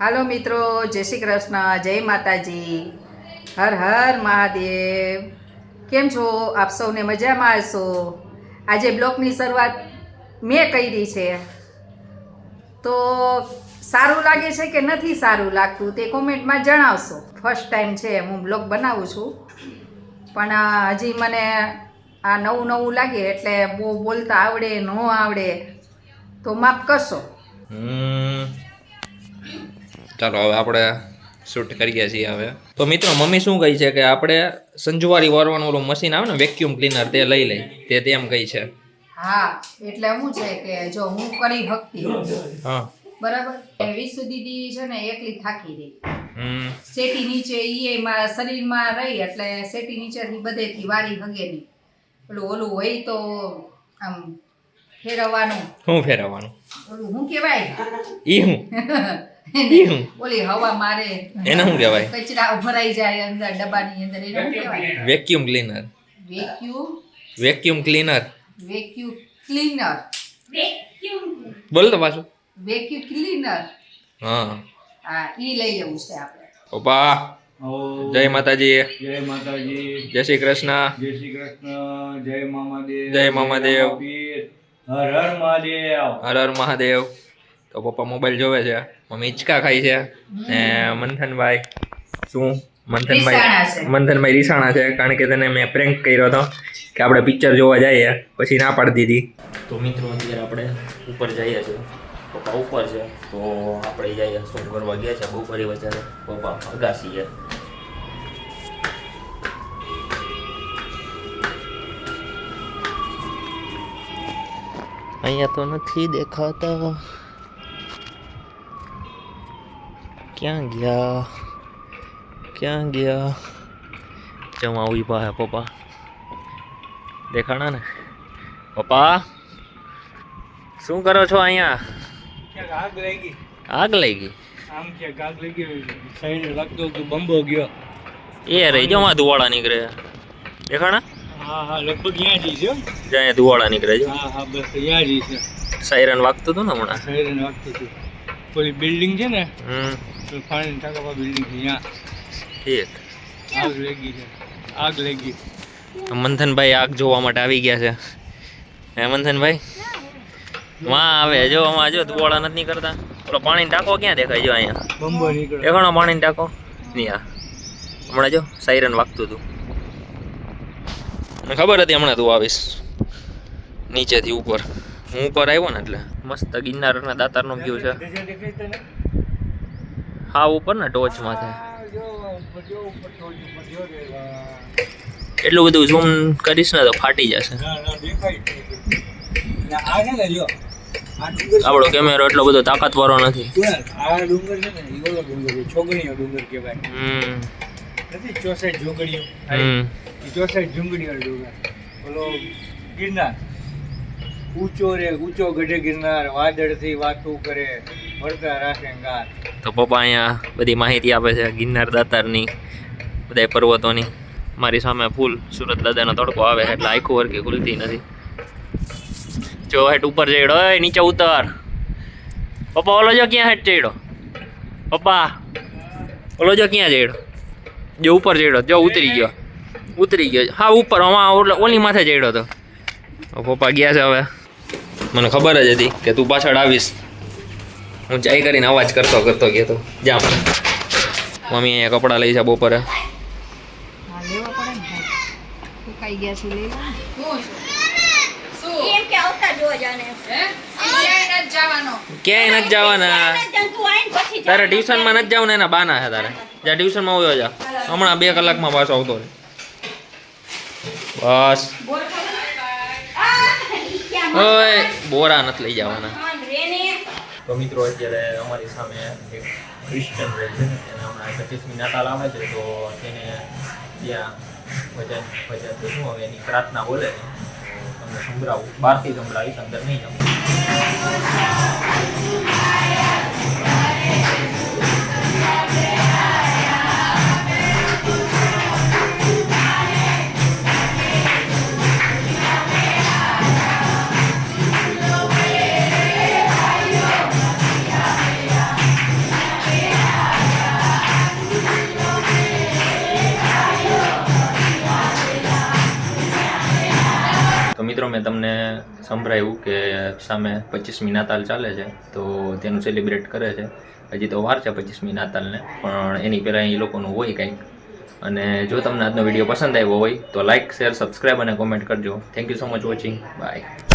હાલો મિત્રો, જય શ્રી કૃષ્ણ, જય માતાજી, હર હર મહાદેવ. કેમ છો આપ સૌને? મજામાં હશો? આજે બ્લોગની શરૂઆત મેં કરી છે, તો સારું લાગે છે કે નથી સારું લાગતું તે કોમેન્ટમાં જણાવશો. ફર્સ્ટ ટાઈમ છે હું બ્લોગ બનાવું છું, પણ હજી મને આ નવું નવું લાગે એટલે બહુ બોલતા આવડે ન આવડે તો માફ કરશો. ચાલો હવે આપણે શૂટ કરીએ છીએ. હવે તો મિત્રો મમ્મી શું કહી છે કે આપણે સંજવારી વારવાનું ઓલું મશીન આવે ને વેક્યુમ ક્લીનર તે લઈ લઈ, તે તેમ કહી છે. હા, એટલે શું છે કે જો હું કરી શકતી હા બરાબર, વિસુ દીદી છે ને એકલી થાકી રહી, સેટી નીચે ઈ શરીરમાં રહી એટલે સેટી નીચેથી બધેથી વારી હગે નહીં. ઓલું હોય તો આમ ફેરવવાનું. શું ફેરવવાનું? ઓલું શું કહેવાય? ઓલી હવા મારે એને શું કહેવાય? કચરા ભરાઈ જાય અંદર ડબ્બાની અંદર, એને શું કહેવાય? Vacuum cleaner. Vacuum cleaner. Vacuum cleaner. બોલ તો પાછું. Vacuum cleaner. હા હા, ઈ લઈ લેવું છે આપણે. પપ્પા જય માતાજી. જય માતાજી. જય શ્રી કૃષ્ણ. જય શ્રી કૃષ્ણ. જય મામાદેવ. જય મામાદેવ. હર હર મહાદેવ. હર હર મહાદેવ. તો પપ્પા મોબાઈલ જોવે છે, મમ્મી હિંચકા ખાય છે, ને મંથનભાઈ શું મંથનભાઈ રીસાણા છે, કારણ કે તેને મેં પ્રેન્ક કર્યો હતો કે આપણે પિક્ચર જોવા જઈએ, પછી ના પાડી દીધી. તો મિત્રો અત્યારે આપણે ઉપર જઈએ છીએ, પપ્પા ઉપર છે તો આપણે જઈએ શૂટ કરવા ગયા છે. બપોરે વધારે પપ્પા અગાસી છે. અહીંયા તો નથી દેખાતા. ક્યાં ગયા? જમા ઉભા હે પપ્પા. દેખાણા ને પપ્પા? શું કરો છો અહીંયા? આગ લાગી. આગ લાગી? આમ કે આગ લાગી, સાઈડ લાગતો તો બંબો ગયો. એ રહી જો માં ધુવાળા નીકળે. દેખાણા? હા હા, લગભગ ત્યાં જ છે. જ્યાં ધુવાળા નીકળે છે. હા હા, બસ ત્યાં જ છે. સાયરન વાગતું હતું ને હમણાં. સાઈડ વાગતું હતું. ઓલી બિલ્ડિંગ છે ને, તો પાણી ટાંકા બિલ્ડિંગ છે ત્યાં. ઠીક. આગ લાગી છે. આગ લાગી. મંથનભાઈ આગ જોવા માટે આવી ગયા છે. હે મંથનભાઈ? વાં આવે જો, આમાં જો ધુવાળા નથી નીકળતા. ઓલો પાણી ટાંકો ક્યાં દેખાય? જો અહીંયા બંબો નીકળે. દેખાણો પાણી ટાંકો ત્યાં. હમણાં જો સાયરન વાગતું હતું. મને ખબર હતી હમણાં તું આવીશ નીચેથી ઉપર. હું ઉપર આવ્યો ને એટલે મસ્ત ગિરનારના દાતારનો વ્યૂ છે. હા ઉપર ને ટોચમાં થાય. એટલું બધું ઝૂમ કરીશ ને તો ફાટી જશે. આપણો કેમેરો એટલો બધો તાકાતવાળો નથી. આ ડુંગર છે ને, ઈ ઓલો ડુંગર છે, છોગણીયો ડુંગર કહેવાય. નથી 64 જોગણીઓ. ચોસાઈ ઝુંગણીઓ ડુંગર. ઓલો ગિરનાર ઊંચો ઊંચો ગઢે ગિરનાર, વાદળથી વાતું કરે, મળતા રાખે ગાર. તો પપ્પા અહીંયા બધી માહિતી આપે છે ગિરનાર દાતારની, બધા પર્વતોની. મારી સામે ફૂલ સુરત દાદાનો તડકો આવે એટલે આખું વરકી ખુલતી નથી. જો હેઠ ઉપર ચડ્યો, ઓય નીચે ઉતર. પપ્પા ઓલો જો ક્યાં હેઠ ચડ્યો? પપ્પા ઓલો જો ક્યાં ચડ્યો? જો ઉપર ચડ્યો, જો ઉતરી ગયો. હા ઉપર ઓલી માથે ચડ્યો હતો. પપ્પા ગયા છે. હવે મને ખબર જ હતી કે તું પાછળ આવીશ. હું ચાઈ કરીને અવાજ કરતો ગયો જા. મમ્મી અહીંયા કપડાં લઈ છે બપોરે. હા, લેવા પડે ને, સુકાઈ ગયા છે, લઈ લો. એમ કે આવતા જોવા જાને ક્યાંય નથી જવાના. તારે ટ્યુશનમાં નથી જવું ને, એના બાના છે તારે. જ્યાં ટ્યુશનમાં આવ્યો જા, હમણાં 2 કલાકમાં પાછો આવતો રહે. બસ ઓય બોરા નથી લઈ જવાના. તો મિત્રો અત્યારે અમારી સામે એક ક્રિશ્ચન રહે છે, એને હમણાં 25મી નાતાલ આવે છે, તો તેને ત્યાં ભજન તો શું હવે એની પ્રાર્થના બોલે છે. તમને સંભળાવું, બહારથી સંભળાવીશ, અંદર નહીં જાઉં. મિત્રો મેં તમને સંભળાવ્યું કે સામે 25મી નાતાલ ચાલે છે, તો તેનું સેલિબ્રેટ કરે છે. હજી તો વાર છે 25મી નાતાલને, પણ એની પહેલાં એ લોકોનું હોય કંઈક. અને જો તમને આજનો વિડીયો પસંદ આવ્યો હોય તો લાઇક, શેર, સબસ્ક્રાઈબ અને કોમેન્ટ કરજો. Thank you so much watching. By.